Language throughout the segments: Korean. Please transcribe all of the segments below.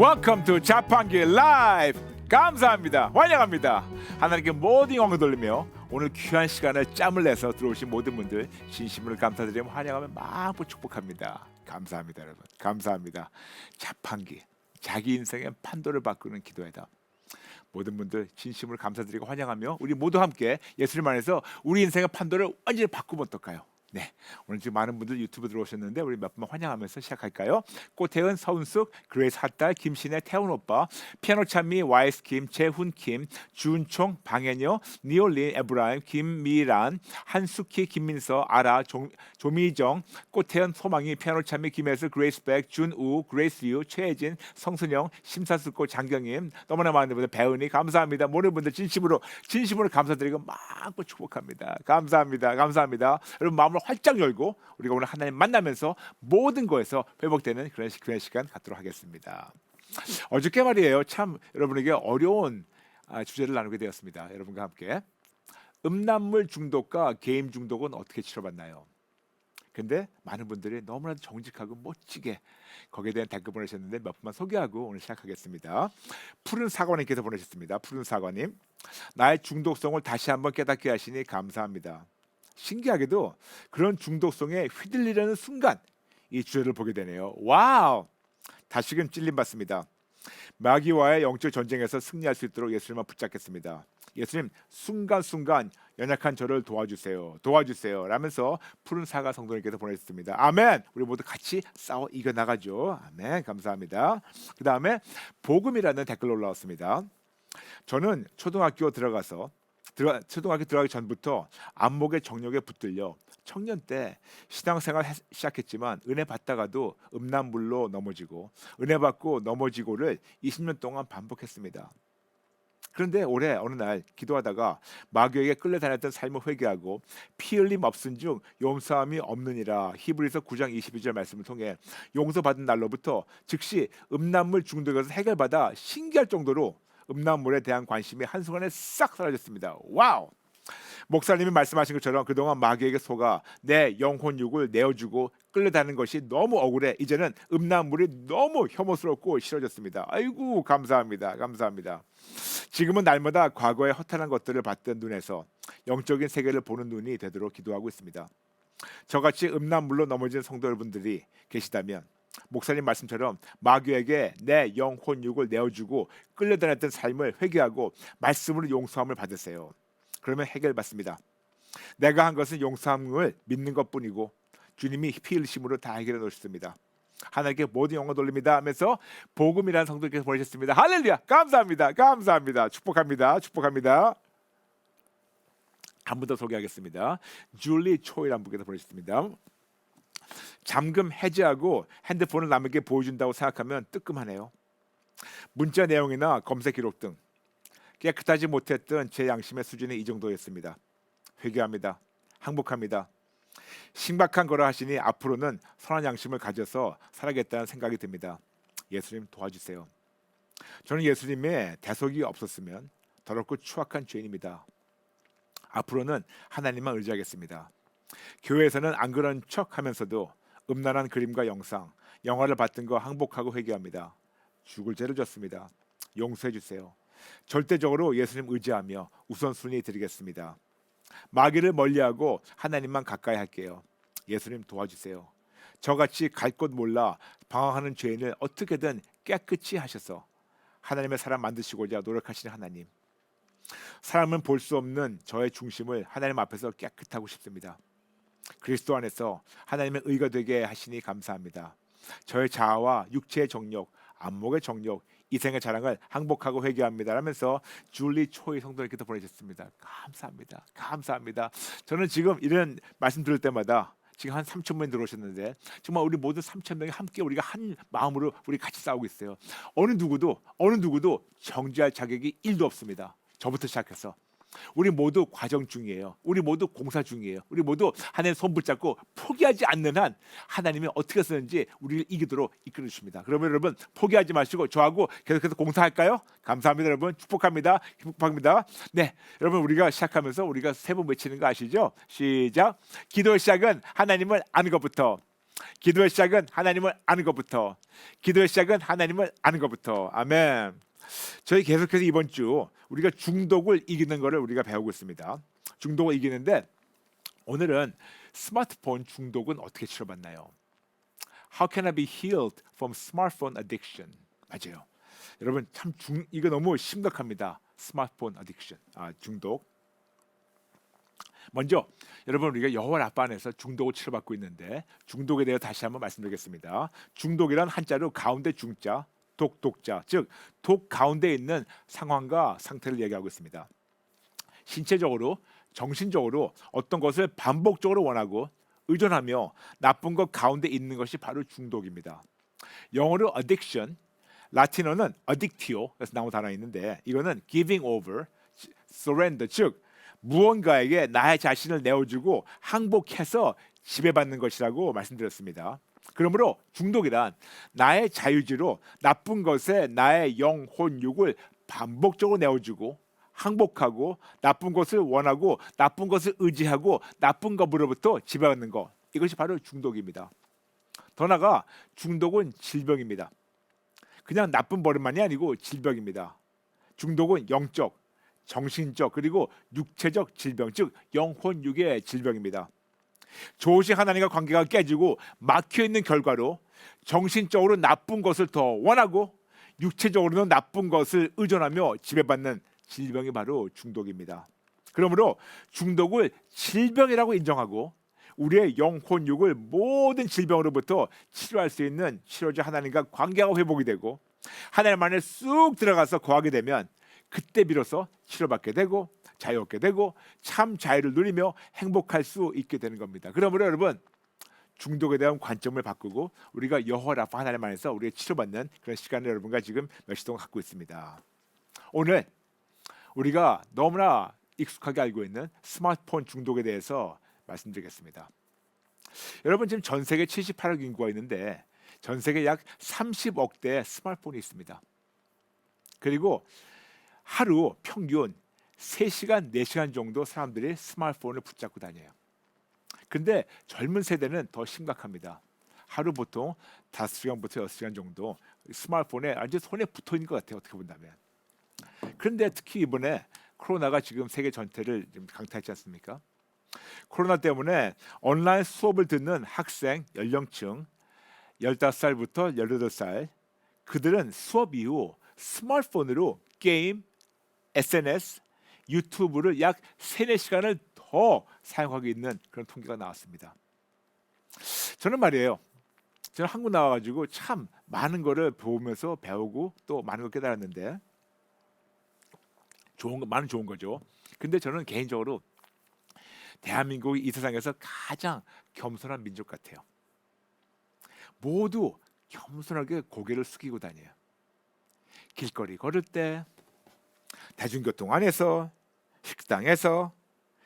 Welcome to 자판기 라이브. 감사합니다. 환영합니다. 하나님께 모든 영광을 돌리며 오늘 귀한 시간을 짬을 내서 들어오신 모든 분들 진심으로 감사드리며 환영하며 마음으로 축복합니다. 감사합니다, 여러분. 감사합니다. 자판기, 자기 인생의 판도를 바꾸는 기도회다. 모든 분들 진심으로 감사드리고 환영하며 우리 모두 함께 예수님 안에서 우리 인생의 판도를 완전히 바꾸면 어떨까요? 네, 오늘 지금 많은 분들 유튜브 들어오셨는데 우리 몇 분 환영하면서 시작할까요? 꽃혜은, 서은숙, 그레이스 핫달, 김신혜, 태훈 오빠, 피아노 찬미, 와이스 김, 재훈 김, 준총, 방해녀, 니올린, 에브라임, 김미란, 한숙희, 김민서, 아라, 조미정, 꽃혜은, 소망이, 피아노 찬미, 김혜슬, 그레이스백, 준우, 그레이스유, 최혜진, 성순영, 심사숙고, 장경임, 너무나 많은 분들 배은이 감사합니다. 모든 분들 진심으로 감사드리고 마음껏 축복합니다. 감사합니다. 여러분 마음을 활짝 열고 우리가 오늘 하나님 만나면서 모든 거에서 회복되는 그런 귀한 시간 갖도록 하겠습니다. 어저께 말이에요. 참 여러분에게 어려운 주제를 나누게 되었습니다. 여러분과 함께 음란물 중독과 게임 중독은 어떻게 치료받나요? 근데 많은 분들이 너무나도 정직하고 멋지게 거기에 대한 댓글 보내셨는데 몇 분만 소개하고 오늘 시작하겠습니다. 푸른 사과님께서 보내셨습니다. 푸른 사과님, 나의 중독성을 다시 한번 깨닫게 하시니 감사합니다. 신기하게도 그런 중독성에 휘둘리려는 순간 이 주제를 보게 되네요. 와우! 다시금 찔림 받습니다. 마귀와의 영적 전쟁에서 승리할 수 있도록 예수님만 붙잡겠습니다. 예수님, 순간순간 연약한 저를 도와주세요. 라면서 푸른 사과 성도님께서 보내셨습니다. 아멘. 우리 모두 같이 싸워 이겨나가죠. 아멘. 감사합니다. 그 다음에 복음이라는 댓글 올라왔습니다. 저는 초등학교 들어가기 전부터 안목의 정력에 붙들려 청년 때 신앙생활 시작했지만 은혜 받다가도 음란물로 넘어지고 은혜 받고 넘어지고를 20년 동안 반복했습니다. 그런데 올해 어느 날 기도하다가 마귀에게 끌려다녔던 삶을 회개하고 피 흘림 없은 중 용서함이 없느니라 히브리서 9장 22절 말씀을 통해 용서받은 날로부터 즉시 음란물 중독에서 해결받아 신기할 정도로 음란물에 대한 관심이 한순간에 싹 사라졌습니다. 와우! 목사님이 말씀하신 것처럼 그동안 마귀에게 속아 내 영혼 육을 내어주고 끌려다니는 것이 너무 억울해. 이제는 음란물이 너무 혐오스럽고 싫어졌습니다. 아이고 감사합니다. 지금은 날마다 과거의 허탄한 것들을 봤던 눈에서 영적인 세계를 보는 눈이 되도록 기도하고 있습니다. 저같이 음란물로 넘어진 성도 여러분들이 계시다면 목사님 말씀처럼 마귀에게 내 영혼 육을 내어주고 끌려다녔던 삶을 회개하고 말씀으로 용서함을 받으세요. 그러면 해결받습니다. 내가 한 것은 용서함을 믿는 것뿐이고 주님이 피 흘리심으로 다 해결해 놓으셨습니다. 하나님께 모든 영광 돌립니다 하면서 복음이라는 성도께서 보내셨습니다. 할렐루야! 감사합니다. 축복합니다. 한 분 더 소개하겠습니다. 줄리 초이라는 분께서 보내셨습니다. 잠금 해제하고 핸드폰을 남에게 보여준다고 생각하면 뜨끔하네요. 문자 내용이나 검색 기록 등 깨끗하지 못했던 제 양심의 수준이 이 정도였습니다. 회개합니다. 항복합니다. 신박한 거라 하시니 앞으로는 선한 양심을 가져서 살아야겠다는 생각이 듭니다. 예수님 도와주세요. 저는 예수님의 대속이 없었으면 더럽고 추악한 죄인입니다. 앞으로는 하나님만 의지하겠습니다. 교회에서는 안 그런 척하면서도 음란한 그림과 영화를 봤던 거 항복하고 회개합니다. 죽을 죄를 졌습니다. 용서해 주세요. 절대적으로 예수님 의지하며 우선순위 드리겠습니다. 마귀를 멀리하고 하나님만 가까이 할게요. 예수님 도와주세요. 저같이 갈 곳 몰라 방황하는 죄인을 어떻게든 깨끗이 하셔서 하나님의 사람 만드시고자 노력하시는 하나님. 사람은 볼 수 없는 저의 중심을 하나님 앞에서 깨끗하고 싶습니다. 그리스도 안에서 하나님의 의가 되게 하시니 감사합니다. 저의 자아와 육체의 정욕, 안목의 정욕, 이생의 자랑을 항복하고 회개합니다 하면서 줄리 초이 성도님께서 보내셨습니다. 감사합니다. 저는 지금 이런 말씀 들을 때마다 지금 한 3,000명이 들어오셨는데 정말 우리 모든 3,000명이 함께 우리가 한 마음으로 우리 같이 싸우고 있어요. 어느 누구도 정죄할 자격이 1도 없습니다. 저부터 시작해서 우리 모두 과정 중이에요. 우리 모두 공사 중이에요. 우리 모두 하나님 손 붙잡고 포기하지 않는 한 하나님이 어떻게 쓰는지 우리를 이기도록 이끌어 주십니다. 그러면 여러분 포기하지 마시고 저하고 계속해서 공사할까요? 감사합니다. 여러분 축복합니다. 네, 여러분 우리가 시작하면서 우리가 세 번 외치는 거 아시죠? 시작. 기도의 시작은 하나님을 아는 것부터 기도의 시작은 하나님을 아는 것부터. 기도의 시작은 하나님을 아는 것부터. 아멘. 저희 계속해서 이번 주 우리가 중독을 이기는 것을 우리가 배우고 있습니다. 중독을 이기는데 오늘은 스마트폰 중독은 어떻게 치료받나요? How can I be healed from smartphone addiction? 맞아요. 여러분 참 이거 너무 심각합니다. 스마트폰 addiction, 중독. 먼저 여러분 우리가 여호와 라파 안에서 중독을 치료받고 있는데 중독에 대해 다시 한번 말씀드리겠습니다. 중독이란 한자로 가운데 중자, 독자, 즉 독 가운데 있는 상황과 상태를 얘기하고 있습니다. 신체적으로, 정신적으로 어떤 것을 반복적으로 원하고 의존하며 나쁜 것 가운데 있는 것이 바로 중독입니다. 영어로 addiction, 라틴어는 addictio에서 나온 단어 있는데 이거는 giving over, surrender, 즉 무언가에게 나의 자신을 내어주고 항복해서 지배받는 것이라고 말씀드렸습니다. 그러므로 중독이란 나의 자유지로 나쁜 것에 나의 영혼 육을 반복적으로 내어주고 항복하고 나쁜 것을 원하고 나쁜 것을 의지하고 나쁜 것으로부터 지배받는 것, 이것이 바로 중독입니다. 더 나아가 중독은 질병입니다. 그냥 나쁜 버릇만이 아니고 질병입니다. 중독은 영적, 정신적 그리고 육체적 질병, 즉 영혼육의 질병입니다. 좋으신 하나님과 관계가 깨지고 막혀있는 결과로 정신적으로 나쁜 것을 더 원하고 육체적으로는 나쁜 것을 의존하며 지배받는 질병이 바로 중독입니다. 그러므로 중독을 질병이라고 인정하고 우리의 영혼육을 모든 질병으로부터 치료할 수 있는 치료자 하나님과 관계가 회복이 되고 하나님 안에 쑥 들어가서 거하게 되면 그때 비로소 치료받게 되고 자유 얻게 되고 참 자유를 누리며 행복할 수 있게 되는 겁니다. 그러므로 여러분 중독에 대한 관점을 바꾸고 우리가 여호와 라파 하나님 안에서 우리가 치료받는 그런 시간을 여러분과 지금 며칠 동안 갖고 있습니다. 오늘 우리가 너무나 익숙하게 알고 있는 스마트폰 중독에 대해서 말씀드리겠습니다. 여러분 지금 전 세계 78억 인구가 있는데 전 세계 약 30억 대의 스마트폰이 있습니다. 그리고 하루 평균 3시간, 4시간 정도 사람들이 스마트폰을 붙잡고 다녀요. 근데 젊은 세대는 더 심각합니다. 하루 보통 5시간부터 6시간 정도 스마트폰에 아주 손에 붙어 있는 것 같아요. 어떻게 본다면. 그런데 특히 이번에 코로나가 지금 세계 전체를 좀 강타했지 않습니까? 코로나 때문에 온라인 수업을 듣는 학생 연령층 15살부터 18살 그들은 수업 이후 스마트폰으로 게임, SNS, 유튜브를 약 3-4시간을 더 사용하고 있는 그런 통계가 나왔습니다. 저는 말이에요. 저는 한국 나와가지고 참 많은 거를 보면서 배우고 또 많은 걸 깨달았는데 많은 좋은 거죠. 근데 저는 개인적으로 대한민국이 이 세상에서 가장 겸손한 민족 같아요. 모두 겸손하게 고개를 숙이고 다녀요. 길거리 걸을 때, 대중교통 안에서, 식당에서,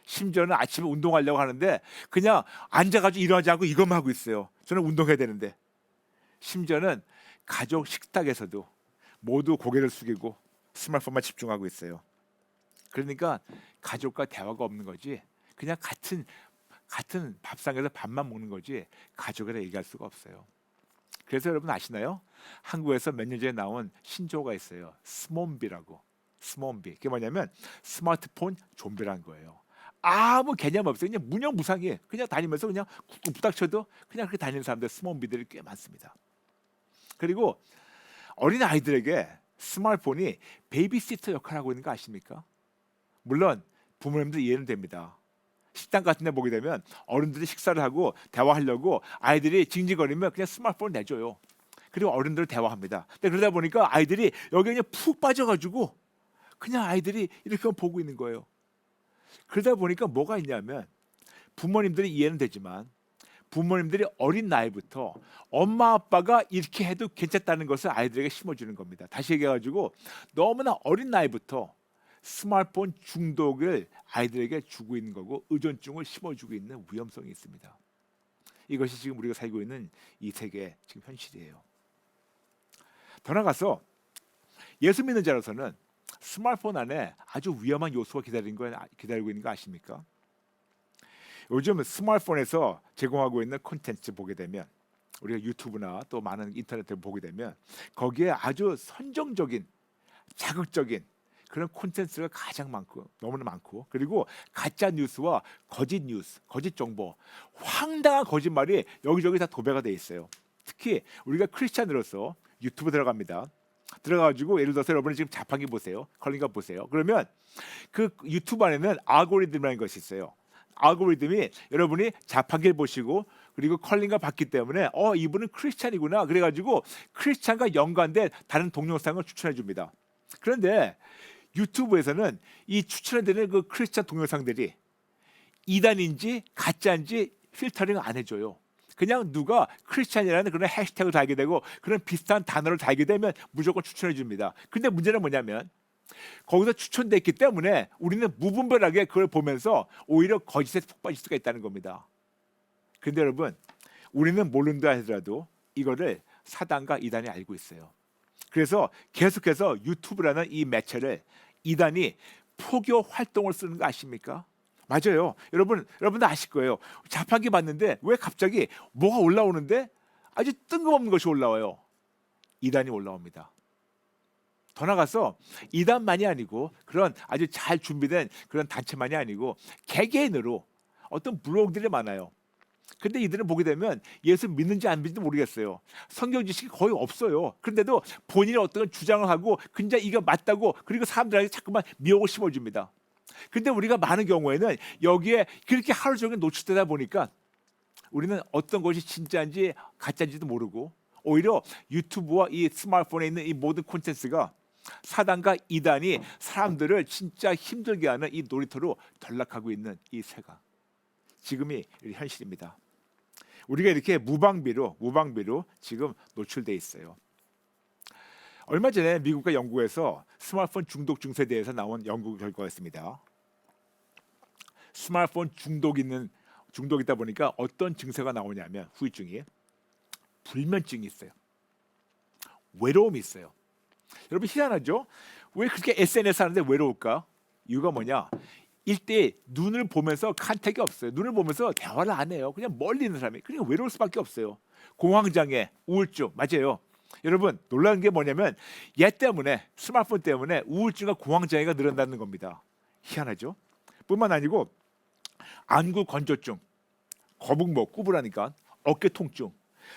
심지어는 아침에 운동하려고 하는데 그냥 앉아가지고 일어나지 않고 이것만 하고 있어요. 저는 운동해야 되는데. 심지어는 가족 식탁에서도 모두 고개를 숙이고 스마트폰만 집중하고 있어요. 그러니까 가족과 대화가 없는 거지. 그냥 같은 밥상에서 밥만 먹는 거지 가족이라 얘기할 수가 없어요. 그래서 여러분 아시나요? 한국에서 몇 년 전에 나온 신조어가 있어요. 스몬비라고. 스몬비. 그게 뭐냐면 스마트폰 좀비라는 거예요. 아무 개념 없어요. 그냥 무념무상해. 그냥 다니면서 그냥 꾹꾹 부닥쳐도 그냥 그렇게 다니는 사람들 스몬비들이 꽤 많습니다. 그리고 어린 아이들에게 스마트폰이 베이비시터 역할을 하고 있는 거 아십니까? 물론 부모님들 이해는 됩니다. 식당 같은 데 보게 되면 어른들이 식사를 하고 대화하려고 아이들이 징징거리면 그냥 스마트폰을 내줘요. 그리고 어른들은 대화합니다. 근데 그러다 보니까 아이들이 여기 그냥 푹 빠져가지고 그냥 아이들이 이렇게 보고 있는 거예요. 그러다 보니까 뭐가 있냐면 부모님들이 이해는 되지만 부모님들이 어린 나이부터 엄마 아빠가 이렇게 해도 괜찮다는 것을 아이들에게 심어주는 겁니다. 다시 얘기해가지고 너무나 어린 나이부터 스마트폰 중독을 아이들에게 주고 있는 거고 의존증을 심어주고 있는 위험성이 있습니다. 이것이 지금 우리가 살고 있는 이 세계의 지금 현실이에요. 더 나아가서 예수 믿는 자로서는 스마트폰 안에 아주 위험한 요소가 기다리고 있는 거 아십니까? 요즘 스마트폰에서 제공하고 있는 콘텐츠 보게 되면 우리가 유튜브나 또 많은 인터넷을 보게 되면 거기에 아주 선정적인 자극적인 그런 콘텐츠가 가장 많고 너무나 많고 그리고 가짜 뉴스와 거짓 뉴스, 거짓 정보, 황당한 거짓말이 여기저기 다 도배가 돼 있어요. 특히 우리가 크리스찬으로서 유튜브 들어갑니다. 들어가가지고 예를 들어서 여러분이 지금 자판기 보세요, 컬링가 보세요. 그러면 그 유튜브 안에는 알고리즘이라는 것이 있어요. 알고리즘이 여러분이 자판기를 보시고 그리고 컬링가 봤기 때문에 이분은 크리스찬이구나 그래가지고 크리스찬과 연관된 다른 동영상을 추천해 줍니다. 그런데 유튜브에서는 이 추천해드리는 그 크리스찬 동영상들이 이단인지 가짜인지 필터링 안 해줘요. 그냥 누가 크리스찬이라는 그런 해시태그를 달게 되고 그런 비슷한 단어를 달게 되면 무조건 추천해 줍니다. 근데 문제는 뭐냐면 거기서 추천됐기 때문에 우리는 무분별하게 그걸 보면서 오히려 거짓에 푹 빠질 수가 있다는 겁니다. 근데 여러분 우리는 모른다 하더라도 이거를 사단과 이단이 알고 있어요. 그래서 계속해서 유튜브라는 이 매체를 이단이 포교 활동을 쓰는 거 아십니까? 맞아요. 여러분도 아실 거예요. 자판기 봤는데 왜 갑자기 뭐가 올라오는데 아주 뜬금없는 것이 올라와요. 이단이 올라옵니다. 더 나가서 이단만이 아니고 그런 아주 잘 준비된 그런 단체만이 아니고 개개인으로 어떤 블로그들이 많아요. 근데 이들은 보게 되면 예수 믿는지 안 믿는지 모르겠어요. 성경 지식이 거의 없어요. 그런데도 본인이 어떤 주장을 하고 근데 이게 맞다고 그리고 사람들에게 자꾸만 미혹을 심어줍니다. 근데 우리가 많은 경우에는 여기에 그렇게 하루 종일 노출되다 보니까 우리는 어떤 것이 진짜인지 가짜인지도 모르고 오히려 유튜브와 이 스마트폰에 있는 이 모든 콘텐츠가 사단과 이단이 사람들을 진짜 힘들게 하는 이 놀이터로 전락하고 있는 이 세가 지금이 현실입니다. 우리가 이렇게 무방비로 지금 노출돼 있어요. 얼마 전에 미국과 영국에서 스마트폰 중독 증세에 대해서 나온 연구 결과가 있습니다. 스마트폰 중독이 있다 보니까 어떤 증세가 나오냐면 후유증이 불면증이 있어요. 외로움이 있어요. 여러분 희한하죠? 왜 그렇게 SNS 하는데 외로울까? 이유가 뭐냐? 일대 눈을 보면서 컨택이 없어요. 눈을 보면서 대화를 안 해요. 그냥 멀리 있는 사람이. 그러니까 외로울 수밖에 없어요. 공황장애, 우울증 맞아요. 여러분 놀라운 게 뭐냐면 얘 때문에 스마트폰 때문에 우울증과 공황장애가 늘어난다는 겁니다. 희한하죠? 뿐만 아니고 안구 건조증, 거북목, 구부라니까 어깨 통증,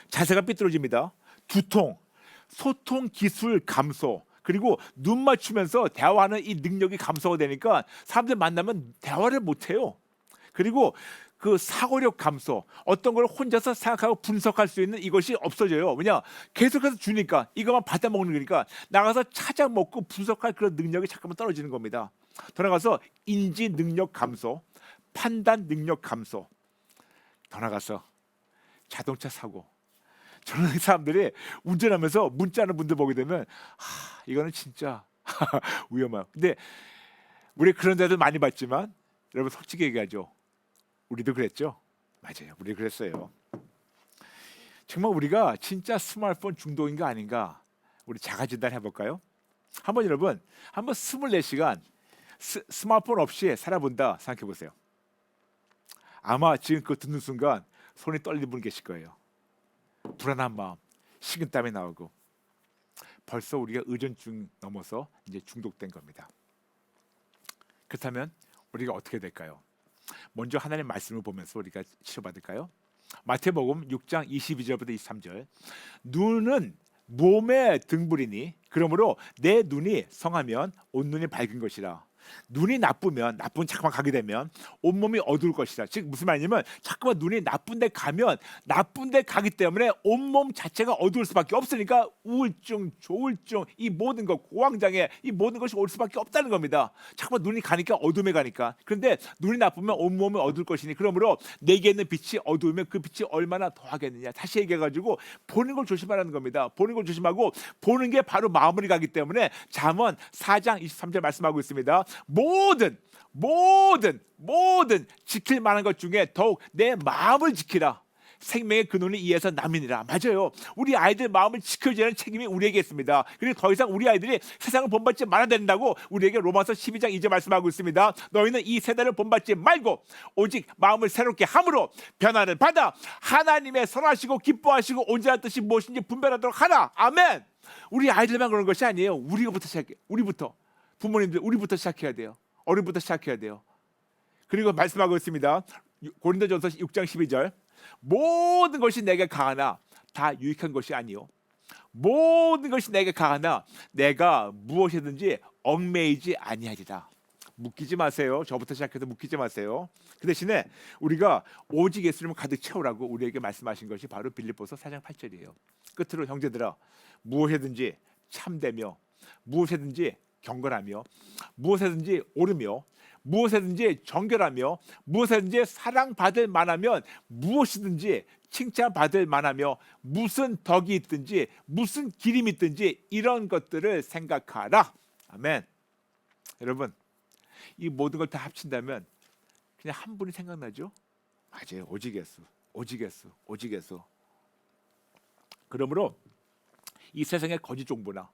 자세가 삐뚤어집니다. 두통, 소통 기술 감소, 그리고 눈 맞추면서 대화하는 이 능력이 감소가 되니까 사람들 만나면 대화를 못 해요. 그리고 그 사고력 감소, 어떤 걸 혼자서 생각하고 분석할 수 있는 이것이 없어져요. 왜냐? 계속해서 주니까 이것만 받아 먹는 거니까 나가서 찾아 먹고 분석할 그런 능력이 잠깐만 떨어지는 겁니다. 더 나가서 인지 능력 감소, 판단 능력 감소. 더 나가서 자동차 사고. 저는 사람들이 운전하면서 문자하는 분들 보게 되면 이거는 진짜 위험해요. 근데 우리 그런 데도 많이 봤지만 여러분 솔직히 얘기하죠. 우리도 그랬죠? 맞아요. 우리 그랬어요. 정말 우리가 진짜 스마트폰 중독인가 아닌가 우리 자가진단 해볼까요? 여러분 24시간 스마트폰 없이 살아본다 생각해 보세요. 아마 지금 그거 듣는 순간 손이 떨리는 분 계실 거예요. 불안한 마음, 식은땀이 나오고 벌써 우리가 의존증 넘어서 이제 중독된 겁니다. 그렇다면 우리가 어떻게 될까요? 먼저 하나님의 말씀을 보면서 우리가 치료받을까요? 마태복음 6장 22절부터 23절. 눈은 몸의 등불이니 그러므로 내 눈이 성하면 온 눈이 밝은 것이라. 눈이 나쁘면 나쁜 자꾸만 가게 되면 온몸이 어두울 것이다. 즉 무슨 말이냐면 자꾸만 눈이 나쁜 데 가면 나쁜 데 가기 때문에 온몸 자체가 어두울 수밖에 없으니까 우울증, 조울증 이 모든 것 공황장애 이 모든 것이 올 수밖에 없다는 겁니다. 자꾸만 눈이 가니까 어둠에 가니까. 그런데 눈이 나쁘면 온몸이 어두울 것이니 그러므로 내게 있는 빛이 어두우면 그 빛이 얼마나 더하겠느냐. 다시 얘기해가지고 보는 걸 조심하라는 겁니다. 보는 걸 조심하고 보는 게 바로 마음으로 가기 때문에 잠언 4장 23절 말씀하고 있습니다. 모든 지킬 만한 것 중에 더욱 내 마음을 지키라. 생명의 근원이 이에서 남이니라. 맞아요. 우리 아이들 마음을 지켜줘야 하는 책임이 우리에게 있습니다. 그리고 더 이상 우리 아이들이 세상을 본받지 말아야 된다고 우리에게 로마서 12장 2절 말씀하고 있습니다. 너희는 이 세대를 본받지 말고 오직 마음을 새롭게 함으로 변화를 받아 하나님의 선하시고 기뻐하시고 온전한 뜻이 무엇인지 분별하도록 하라. 아멘. 우리 아이들만 그런 것이 아니에요. 우리부터 부모님들 우리부터 시작해야 돼요. 어른부터 시작해야 돼요. 그리고 말씀하고 있습니다. 고린도전서 6장 12절 모든 것이 내게 가하나 다 유익한 것이 아니요 모든 것이 내게 가하나 내가 무엇이든지 얽매이지 아니하리라. 묶이지 마세요. 저부터 시작해서 묶이지 마세요. 그 대신에 우리가 오직 예수님을 가득 채우라고 우리에게 말씀하신 것이 바로 빌립보서 4장 8절이에요. 끝으로 형제들아 무엇이든지 참되며 무엇이든지 경건하며 무엇이든지 옳으며 무엇이든지 정결하며 무엇이든지 사랑받을 만하면 무엇이든지 칭찬받을 만하며 무슨 덕이 있든지 무슨 기림이 있든지 이런 것들을 생각하라. 아멘. 여러분 이 모든 걸 다 합친다면 그냥 한 분이 생각나죠? 맞아요. 오직 예수, 오직 예수, 오직 예수. 그러므로 이 세상의 거짓 정보나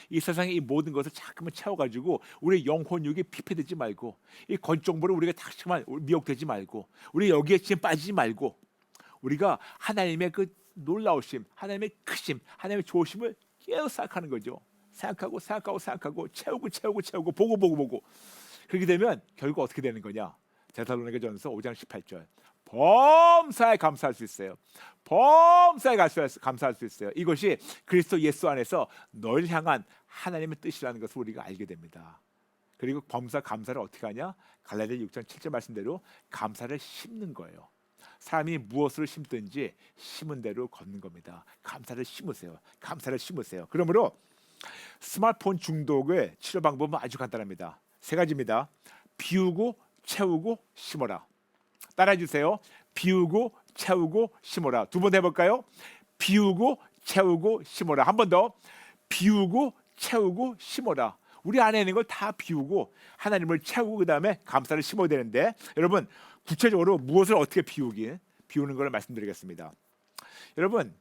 이 세상의 이 모든 것을 자꾸만 채워가지고 우리 영혼육이 피폐되지 말고 이 거짓 정보를 우리가 자꾸만 미혹되지 말고 우리 여기에 지금 빠지지 말고 우리가 하나님의 그 놀라우심, 하나님의 크심, 하나님의 좋으심을 계속 생각하는 거죠. 생각하고 채우고 보고 그렇게 되면 결국 어떻게 되는 거냐? 데살로니가전서 5장 18절 범사에 감사할 수 있어요. 범사에 감사할 수 있어요. 이것이 그리스도 예수 안에서 널 향한 하나님의 뜻이라는 것을 우리가 알게 됩니다. 그리고 범사 감사를 어떻게 하냐? 갈라디아 6장 7절 말씀대로 감사를 심는 거예요. 사람이 무엇을 심든지 심은 대로 걷는 겁니다. 감사를 심으세요. 감사를 심으세요. 그러므로 스마트폰 중독의 치료 방법은 아주 간단합니다. 세 가지입니다. 비우고 채우고 심어라. 따라해 주세요. 비우고 채우고 심어라. 두 번 해볼까요? 비우고 채우고 심어라. 한 번 더. 비우고 채우고 심어라. 우리 안에 있는 걸 다 비우고 하나님을 채우고 그 다음에 감사를 심어야 되는데 여러분 구체적으로 무엇을 어떻게 비우는 걸 말씀드리겠습니다. 여러분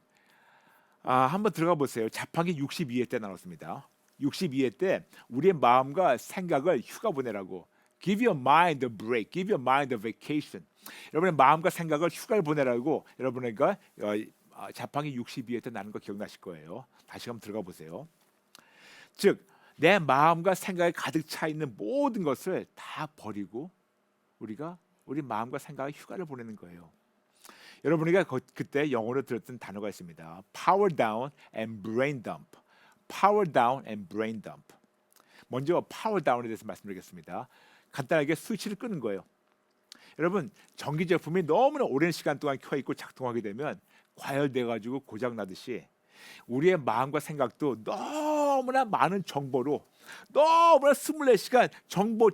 한번 들어가 보세요. 자판기 62회 때 나눴습니다. 62회 때 우리의 마음과 생각을 휴가 보내라고 Give your mind a break, give your mind a vacation. 여러분의 마음과 생각을 휴가를 보내라고 여러분과 자판기 62회 때 나눈 거 기억나실 거예요. 다시 한번 들어가 보세요. 즉 내 마음과 생각에 가득 차 있는 모든 것을 다 버리고 우리가 우리 마음과 생각에 휴가를 보내는 거예요. 여러분이가 그때 영어로 들었던 단어가 있습니다. Power down and brain dump. Power down and brain dump. 먼저 power down에 대해서 말씀드리겠습니다. 간단하게 스위치를 끄는 거예요. 여러분 전기 제품이 너무나 오랜 시간 동안 켜 있고 작동하게 되면 과열돼 가지고 고장 나듯이 우리의 마음과 생각도 너무나 많은 정보로 너무나 24시간 정보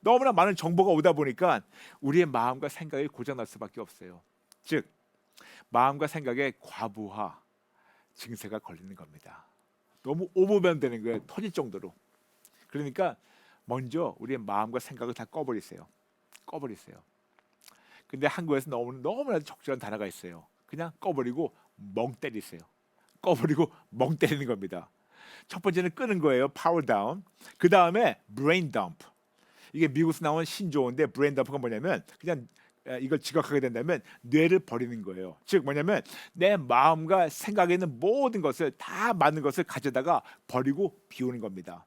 너무나 많은 정보가 오다 보니까 우리의 마음과 생각이 고장 날 수밖에 없어요. 즉 마음과 생각의 과부하 증세가 걸리는 겁니다. 너무 오버변되는 거예요. 터질 정도로. 그러니까 먼저 우리의 마음과 생각을 다 꺼버리세요. 근데 한국에서 너무나도 적절한 단어가 있어요. 그냥 꺼버리고 멍 때리세요. 꺼버리고 멍 때리는 겁니다. 첫 번째는 끄는 거예요. Power down. 그 다음에 brain dump. 이게 미국에서 나온 신조어인데 brain dump가 뭐냐면 그냥 이걸 지각하게 된다면 뇌를 버리는 거예요. 즉 뭐냐면 내 마음과 생각에 있는 모든 것을 다 맞는 것을 가져다가 버리고 비우는 겁니다.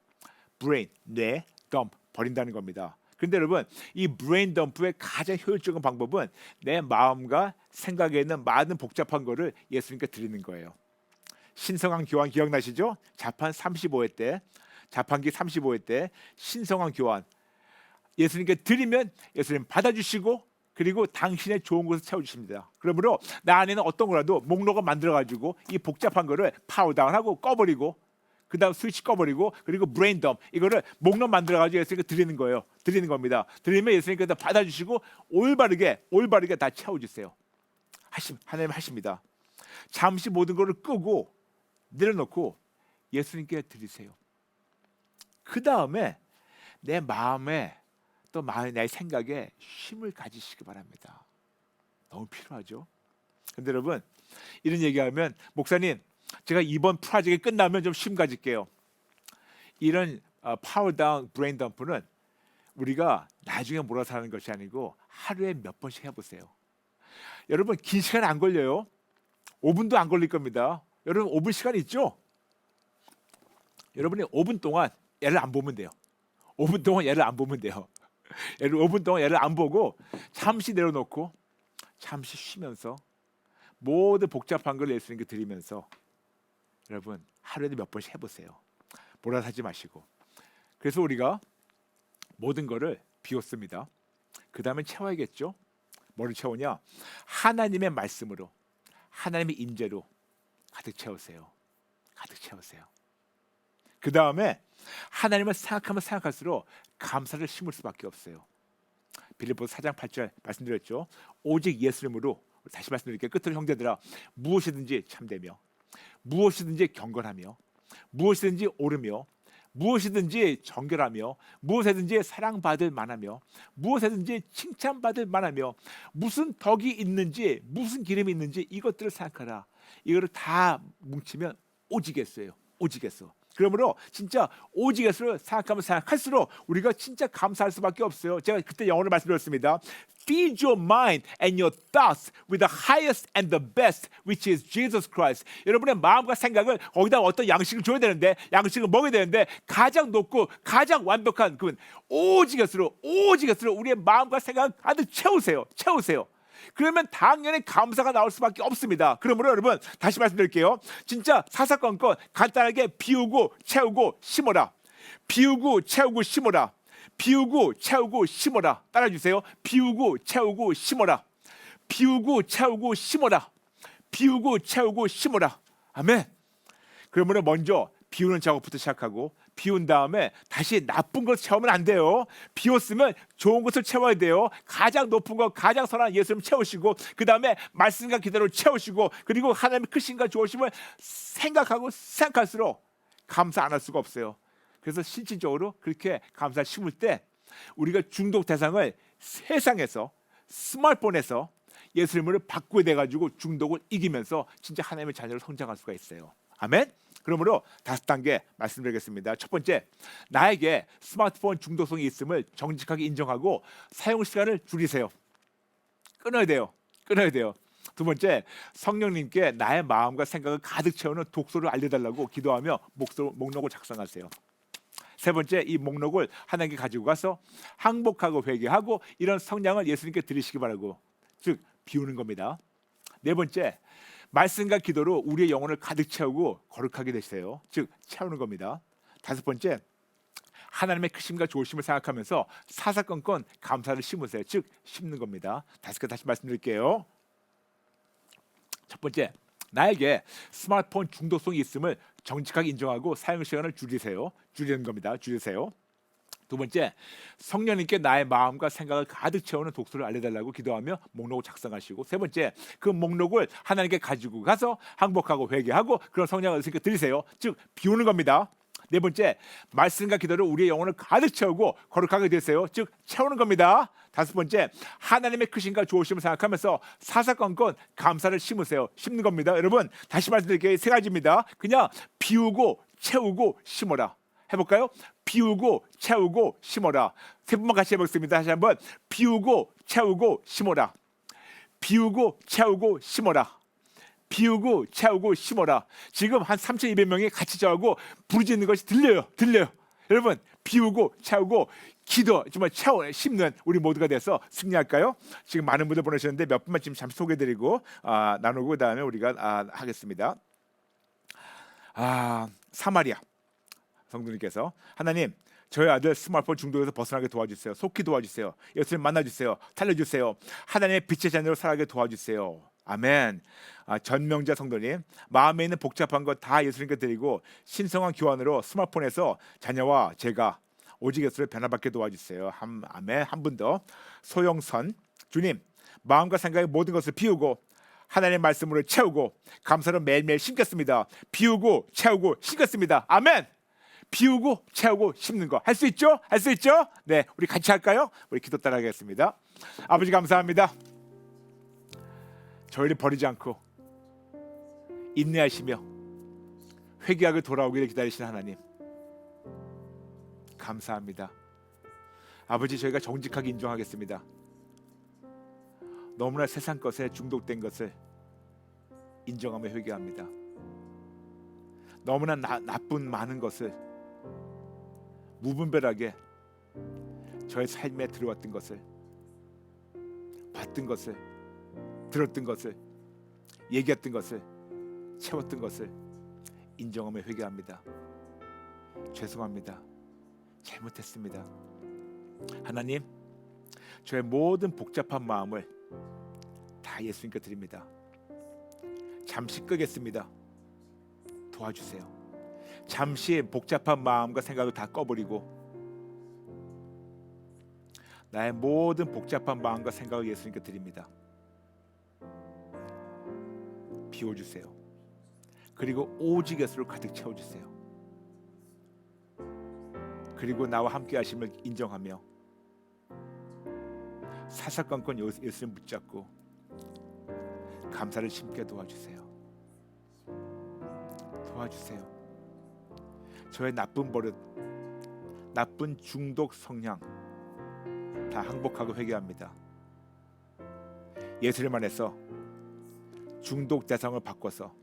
brain, 뇌, dump 버린다는 겁니다. 그런데 여러분 이 brain dump의 가장 효율적인 방법은 내 마음과 생각에 있는 많은 복잡한 거를 예수님께 드리는 거예요. 신성한 교환 기억나시죠? 자판기 35회 때 신성한 교환 예수님께 드리면 예수님 받아주시고 그리고 당신의 좋은 것을 채워주십니다. 그러므로 나 안에는 어떤 거라도 목록을 만들어가지고 이 복잡한 거를 파워다운하고 꺼버리고 그 다음 스위치 꺼버리고 그리고 브레인 덤 이거를 목록 만들어가지고 예수님께 드리는 거예요. 드리는 겁니다. 드리면 예수님께서 받아주시고 올바르게 다 채워주세요. 하나님 하십니다. 잠시 모든 거를 끄고 내려놓고 예수님께 드리세요. 그 다음에 내 마음에 또 내 생각에 쉼을 가지시기 바랍니다. 너무 필요하죠. 근데 여러분 이런 얘기하면 목사님 제가 이번 프로젝트 끝나면 좀 쉼 가질게요. 이런 파워 다운 브레인 덤프는 우리가 나중에 몰아서 하는 것이 아니고 하루에 몇 번씩 해보세요. 여러분 긴 시간 안 걸려요. 5분도 안 걸릴 겁니다. 여러분 5분 시간 있죠? 여러분이 5분 동안 얘를 안 보면 돼요. 5분 동안 얘를 안 보면 돼요. 얘를 5분 동안 얘를 안 보고 잠시 내려놓고 잠시 쉬면서 모든 복잡한 걸 예수님께 드리면서 여러분 하루에도 몇 번씩 해보세요. 몰아서 하지 마시고. 그래서 우리가 모든 거를 비웠습니다. 그 다음에 채워야겠죠. 뭐를 채우냐? 하나님의 말씀으로, 하나님의 임재로 가득 채우세요. 가득 채우세요. 그 다음에 하나님을 생각하면 생각할수록 감사를 심을 수밖에 없어요. 빌립보서 4장 8절 말씀드렸죠. 오직 예수님으로, 다시 말씀드릴게요. 끝으로 형제들아, 무엇이든지 참되며 무엇이든지 경건하며 무엇이든지 옳으며 무엇이든지 정결하며 무엇이든지 사랑받을 만하며 무엇이든지 칭찬받을 만하며 무슨 덕이 있는지 무슨 기름이 있는지 이것들을 생각하라. 이거를 다 뭉치면 오직했어요. 오직했어. 그러므로 진짜 오직에서 생각하면 생각할수록 우리가 진짜 감사할 수밖에 없어요. 제가 그때 영어로 말씀드렸습니다. Feed your mind and your thoughts with the highest and the best, which is Jesus Christ. 여러분의 마음과 생각을 거기다 어떤 양식을 줘야 되는데, 양식을 먹어야 되는데 가장 높고 가장 완벽한 그 오직에서로 우리의 마음과 생각을 가득 채우세요. 채우세요. 그러면 당연히 감사가 나올 수밖에 없습니다. 그러므로 여러분 다시 말씀드릴게요. 진짜 사사건건 간단하게 비우고 채우고 심어라. 비우고 채우고 심어라. 비우고 채우고 심어라. 따라주세요. 비우고 채우고 심어라. 비우고 채우고 심어라. 비우고 채우고 심어라. 아멘. 그러므로 먼저 비우는 작업부터 시작하고 비운 다음에 다시 나쁜 것을 채우면 안 돼요. 비웠으면 좋은 것을 채워야 돼요. 가장 높은 것, 가장 선한 예수님 채우시고 그 다음에 말씀과 기도를 채우시고 그리고 하나님의 크신과 좋으심을 생각하고 생각할수록 감사 안 할 수가 없어요. 그래서 실질적으로 그렇게 감사를 심을 때 우리가 중독 대상을 세상에서 스마트폰에서 예수님을 바꾸게 돼가지고 중독을 이기면서 진짜 하나님의 자녀로 성장할 수가 있어요. 아멘. 그러므로 5단계 말씀드리겠습니다. 첫 번째, 나에게 스마트폰 중독성이 있음을 정직하게 인정하고 사용 시간을 줄이세요. 끊어야 돼요. 끊어야 돼요. 두 번째, 성령님께 나의 마음과 생각을 가득 채우는 독소를 알려달라고 기도하며 목록을 작성하세요. 세 번째, 이 목록을 하나님께 가지고 가서 항복하고 회개하고 이런 성량을 예수님께 드리시기 바라고, 즉 비우는 겁니다. 네 번째, 말씀과 기도로 우리의 영혼을 가득 채우고 거룩하게 되세요. 즉 채우는 겁니다. 다섯 번째, 하나님의 크심과 좋으심을 생각하면서 사사건건 감사를 심으세요. 즉 심는 겁니다. 다시 말씀드릴게요. 첫 번째, 나에게 스마트폰 중독성이 있음을 정직하게 인정하고 사용 시간을 줄이세요. 줄이는 겁니다. 줄이세요. 두 번째, 성령님께 나의 마음과 생각을 가득 채우는 독서를 알려달라고 기도하며 목록을 작성하시고, 세 번째, 그 목록을 하나님께 가지고 가서 항복하고 회개하고 그런 성령을 예수님께 드리세요. 즉 비우는 겁니다. 네 번째, 말씀과 기도로 우리의 영혼을 가득 채우고 거룩하게 되세요. 즉 채우는 겁니다. 다섯 번째, 하나님의 크신과 좋으심을 생각하면서 사사건건 감사를 심으세요. 심는 겁니다. 여러분 다시 말씀드릴게요. 세 가지입니다. 그냥 비우고 채우고 심어라. 해볼까요? 비우고 채우고 심어라. 세 번만 같이 해보겠습니다. 다시 한번. 비우고 채우고 심어라. 비우고 채우고 심어라. 비우고 채우고 심어라. 지금 한 3,200명이 같이 저하고 부르짖는 것이 들려요. 여러분 비우고 채우고 기도 정말 심는 우리 모두가 돼서 승리할까요? 지금 많은 분들 보내셨는데 몇 분만 지금 잠시 소개드리고 나누고 그다음에 우리가 하겠습니다. 사마리아 성도님께서 하나님 저희 아들 스마트폰 중독에서 벗어나게 도와주세요. 속히 도와주세요. 예수님 만나주세요. 살려주세요. 하나님의 빛의 자녀로 살아가게 도와주세요. 아멘. 전명자 성도님, 마음에 있는 복잡한 것 다 예수님께 드리고 신성한 교환으로 스마트폰에서 자녀와 제가 오직 예수를 변화받게 도와주세요. 아멘. 한 분 더. 소영선 주님, 마음과 생각의 모든 것을 비우고 하나님의 말씀으로 채우고 감사로 매일매일 심겠습니다. 비우고 채우고 심겠습니다. 아멘. 비우고 채우고 심는 거 할 수 있죠? 할 수 있죠? 네, 우리 같이 할까요? 우리 기도 따라하겠습니다. 아버지 감사합니다. 저희를 버리지 않고 인내하시며 회개하고 돌아오기를 기다리시는 하나님, 감사합니다. 아버지, 저희가 정직하게 인정하겠습니다. 너무나 세상 것에 중독된 것을 인정하며 회개합니다. 너무나 나쁜 많은 것을 무분별하게 저의 삶에 들어왔던 것을, 봤던 것을, 들었던 것을, 얘기했던 것을, 채웠던 것을 인정하며 회개합니다. 죄송합니다. 잘못했습니다. 하나님, 저의 모든 복잡한 마음을 다 예수님께 드립니다. 잠시 끄겠습니다. 도와주세요. 잠시 복잡한 마음과 생각을 다 꺼버리고 나의 모든 복잡한 마음과 생각을 예수님께 드립니다. 비워주세요. 그리고 오직 예수를 가득 채워주세요. 그리고 나와 함께 하심을 인정하며 사사건건 예수님 붙잡고 감사를 심게 도와주세요. 도와주세요. 저의 나쁜 버릇, 나쁜 중독 성향 다 항복하고 회개합니다. 예수님 안에서 중독 대상을 바꿔서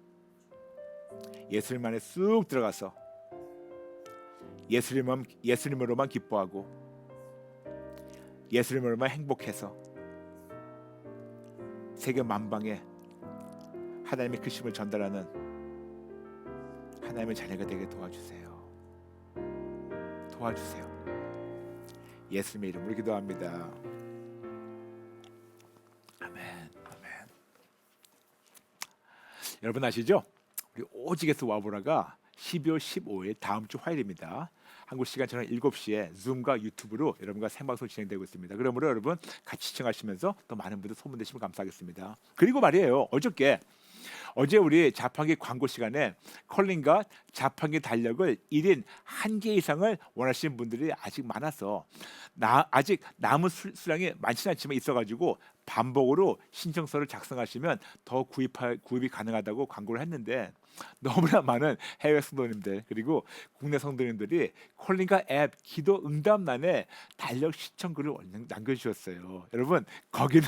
예수님 안에 쑥 들어가서 예수님으로만 기뻐하고 예수님으로만 행복해서 세계 만방에 하나님의 크심을 전달하는 하나님의 자녀가 되게 도와주세요. 도와주세요. 예수님의 이름으로 기도합니다. 아멘. 아멘. 여러분 아시죠? 우리 오직에서 와보라가 12월 15일 다음 주 화요일입니다. 한국 시간 저녁 7시에 줌과 유튜브로 여러분과 생방송 진행되고 있습니다. 그러므로 여러분 같이 시청하시면서 또 많은 분들 소문내시면 감사하겠습니다. 그리고 말이에요, 어제 우리 자판기 광고 시간에 컬링과 자판기 달력을 1인 1개 이상을 원하시는 분들이 아직 많아서 아직 남은 수량이 많지는 않지만 있어가지고 반복으로 신청서를 작성하시면 더 구입이 가능하다고 광고를 했는데 너무나 많은 해외 성도님들 그리고 국내 성도님들이 컬링과 앱 기도 응답란에 달력 신청글을 남겨주셨어요. 여러분 거기는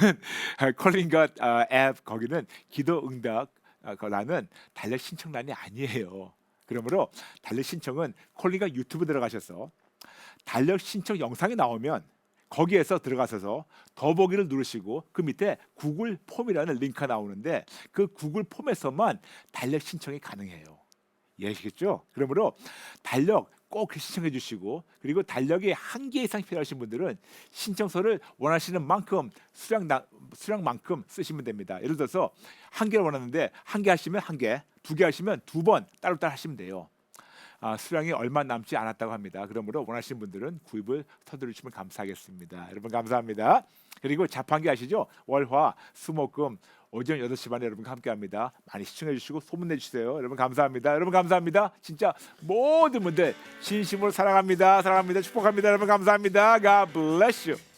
컬링과 앱 거기는 기도 응답 라는 달력 신청란이 아니에요. 그러므로 달력 신청은 콜링과 유튜브 들어가셔서 달력 신청 영상이 나오면 거기에서 들어가셔서 더보기를 누르시고 그 밑에 구글 폼이라는 링크가 나오는데 그 구글 폼에서만 달력 신청이 가능해요. 이해하시겠죠? 그러므로 달력 꼭 신청해 주시고 그리고 달력이 1개 이상 필요하신 분들은 신청서를 원하시는 만큼 수량만큼 쓰시면 됩니다. 예를 들어서 1개를 원하는데 1개 하시면 1개, 2개 하시면 2번 따로따로 하시면 돼요. 수량이 얼마 남지 않았다고 합니다. 그러므로 원하시는 분들은 구입을 서두르 주시면 감사하겠습니다. 여러분 감사합니다. 그리고 자판기 아시죠? 월화, 수목금 오전 8시 반에 여러분과 함께합니다. 많이 시청해 주시고 소문내 주세요. 여러분 감사합니다. 여러분 감사합니다. 진짜 모든 분들 진심으로 사랑합니다. 축복합니다. 여러분 감사합니다. God bless you.